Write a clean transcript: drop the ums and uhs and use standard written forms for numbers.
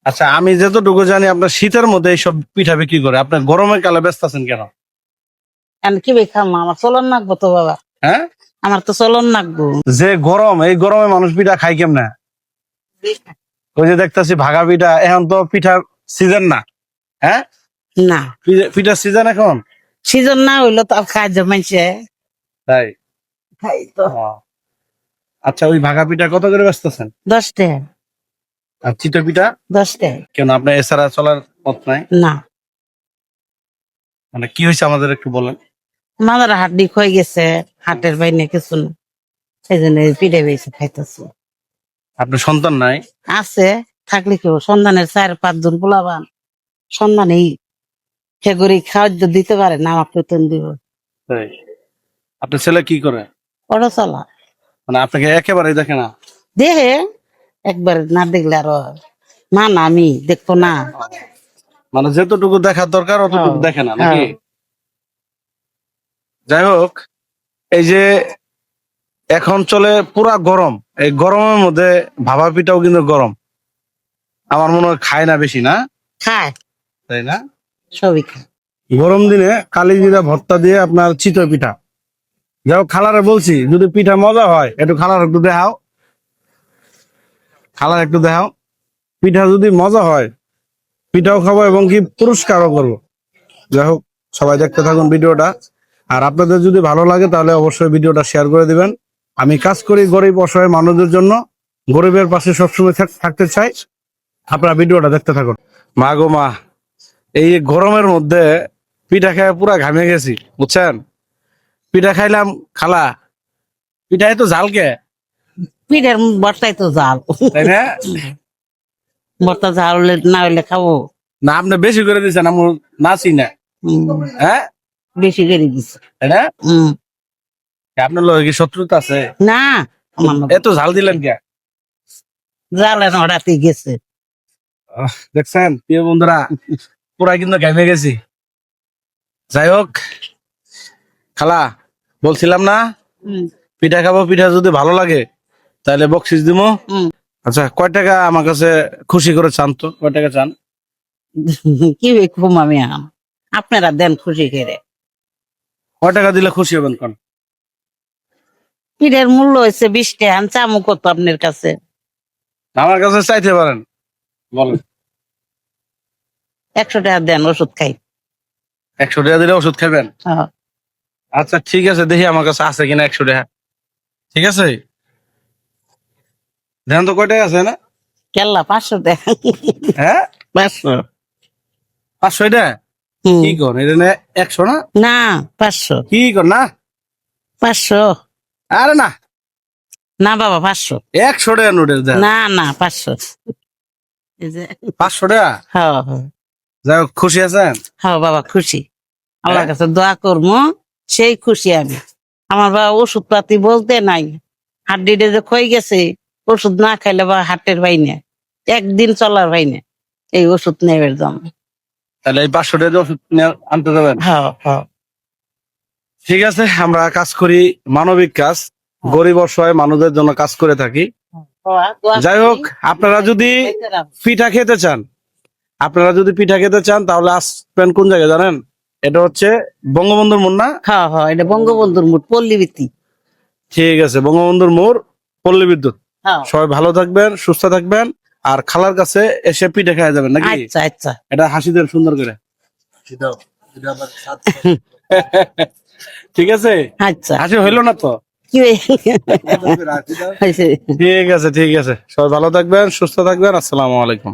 আচ্ছা, আমি যতটুকু জানি আপনার শীতের মধ্যে এইসব পিঠা বিক্রি করে, আপনার গরমের কালে ব্যস্ত আছেন কেন? এখন কি খাম, আমার চলন লাগবো তো বাবা, হ্যাঁ, আমার তো চলন লাগবো। যে গরম, এই গরমে মানুষ পিঠা খায় কেমনে? ওই যে দেখতেছি ভাগা পিঠা, এখন তো পিঠার সিজন না। হ্যাঁ, না, পিঠার সিজন এখন। সিজন না হইলো তো খাই জমাইছে। তাই? খাই তো ও, আচ্ছা, ওই ভাগা পিঠা কত করে ব্যস্ত আছেন? 10 টাকা। আর চিতই পিঠা? 10 টাকা। কেন, আপনার এছাড়া চলার পথ নাই? না, মানে কি হয়েছে আমাদের একটু বলেন। আমাদের হাড্ডি ক্ষয়ে গেছে, হাটের বাইনে কিছু না, সেই জন্য পিঠে বেশি খাইতেছি। আপনার সন্তান নাই? আছে, থাকলে কেউ সন্ধানের 4-5 জন পোলাবান, সন্ধানেই সেগুড়ি খাদ্য দিতে পারে না, আমার বেতন দিব। তাই? আপনার ছেলে কি করে? ওটা চলা মানে আপনাকে একেবারেই দেখে না? দেহে একবার না দেখলে আরো মা না, আমি দেখবো না। মানে যতটুকু দেখার দরকার অতটুকু দেখে না নাকি? হ্যাঁ। যাই হোক, এই যে এখন চলে পুরা গরম, এই গরমের মধ্যে ভাপা পিঠাও কিন্তু গরম, আমার মনে হয় খায় না বেশি, না? খায়, তাই না? সবই খায়। গরম দিনে কালিজিরা ভর্তা দিয়ে আপনার চিতই পিঠা। যাই হোক, খালারে বলছি যদি পিঠা মজা হয় একটু খালার একটু দেখাও, খালার একটু দেখাও। পিঠা যদি মজা হয় পিঠাও খাবো এবং কি পুরস্কারও করবো। যাই হোক, সবাই দেখতে থাকুন ভিডিওটা। আর আপনাদের যদি ভালো লাগে তাহলে অবশ্যই ভিডিওটা শেয়ার করে দিবেন। আমি কাজ করি গরিব অসহায় মানুষদের জন্য, গরিবের পাশে সবসময় থাকতে চাই। আপনারা ভিডিওটা দেখতে থাকুন। মা গো মা, এই গরমের মধ্যে পিঠা খেয়ে পুরা ঘামে গেছি, বুঝছেন? পিঠা খাইলাম, খালা পিঠা এত জাল কে? পিঠের বর্তাই তো জাল, তাই না? বর্তা জাল হলে না হইলে খাবো। না, আপনি বেশি করে দিচ্ছেন, আমি নাচি না। উম, হ্যাঁ, বেশি করে দিছে। তাই না? উম, আপনার লগে কি শত্রুতা আছে? না, আমার না। এত ঝাল দিলেন কে? জাল এখন হঠাৎ গেছে। দেখছেন প্রিয় বন্ধুরা, পুরা কিন্তু ঘেমে গেছি। যাই হোক, খালা বলছিলাম না উম, পিঠা খাবো, পিঠা যদি ভালো লাগে তাহলে বকশিস দিমু। উম। আচ্ছা, কয় টাকা আমার কাছে খুশি করে চান তো, কয় টাকা চান? কি খুব আমি আম, আপনারা দেন খুশি করে। কয় টাকা দিলে খুশি হবেন কোন? পিঠের মূল্য হয়েছে 20 টাকা, চামু কত আপনার কাছে? আমার কাছে চাইতে পারেন, বলেন। 100 টাকা দেন, ওষুধ খাই। 100 টাকা দিলে ওষুধ খাবেন? হ্যাঁ। আচ্ছা ঠিক আছে, দেখি আমার কাছে আছে কিনা 100 টাকা। ঠিক আছে, ধ্যান তো কয় টাকা আছে না? কেল্লা 500 টাকা। হ্যাঁ, 500। 500 এটা? কি কর এটা না 100 না? না, 500। কি কর না? 500 আরে না, না বাবা, 500। 100 টাকা নোটের দেন। না না, 500। এই যে 500 টাকা? হ্যাঁ হ্যাঁ যাই হোক, খুশি আছেন? হ্যাঁ বাবা, খুশি। আল্লাহর কাছে দোয়া করবো, সেই খুশি আমি। আমার বাবা ওষুধ পাতি বলতে নাই, হাড্ডিটা যে ক্ষয়ে গেছে, ওষুধ না খাইলে বা হাটের বাইনে একদিন চলার বাইনে, এই ওষুধ নেবের দাম। তাহলে এই 500 টাকা দিয়ে ওষুধ আনতে যাবেন? হ্যাঁ হ্যাঁ। ঠিক আছে, আমরা কাজ করি মানবিক কাজ, গরিব অসহায় মানুষদের জন্য কাজ করে থাকি। যাই হোক, আপনারা যদি পিঠা খেতে চান, আপনারা যদি পিঠা খেতে চান তাহলে আসবেন কোন জায়গায় জানেন? এটা হচ্ছে বঙ্গবন্ধুর মোড়, না? হ্যাঁ হ্যাঁ, এটা বঙ্গবন্ধুর মুঠ, পল্লীবৃত্তি। ঠিক আছে, বঙ্গবন্ধুর মোড়, পল্লী বিদ্যুৎ। হ্যাঁ। সবাই ভালো থাকবেন, সুস্থ থাকবেন, আর খালার কাছে এসে পিঠা খাওয়া যাবেন নাকি? আচ্ছা আচ্ছা। এটা হাসি দেন সুন্দর করে। ঠিক আছে, আচ্ছা। হাসি হইলো না তো? কি হয়েছে? ঠিক আছে, ঠিক আছে, সবাই ভালো থাকবেন, সুস্থ থাকবেন। আসসালামু আলাইকুম।